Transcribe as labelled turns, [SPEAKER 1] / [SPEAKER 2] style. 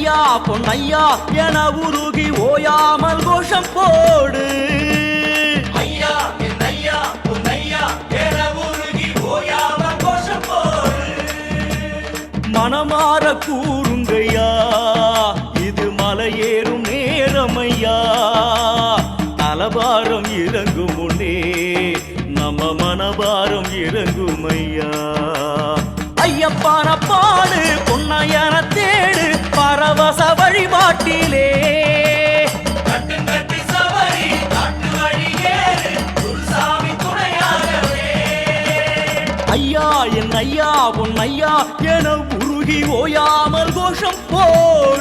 [SPEAKER 1] ஐயா பொன்னையா என உருகி ஓயாமல் கோஷம் போடு.
[SPEAKER 2] ஐயா என் ஐயா பொன்னையா என உருகி ஓயாமல் கோஷம் போடு.
[SPEAKER 1] மனமாற கூறுங்கய்யா இது மலையேறும் நேரமையா. தலபாரம் இறங்கும் முன்னே நம்ம மனபாரம் இறங்குமையா. ஐயப்பான பாடு பொன்னையன தேடு பரவச வழிபாட்டிலே.
[SPEAKER 2] கட்டுங்கட்டி சபரி காட்டு வழி ஏறு குருசாமி துணையாகவே.
[SPEAKER 1] ஐயா என் ஐயா பொன்னையா என உருகி ஓயாமல் கோஷம் போடு.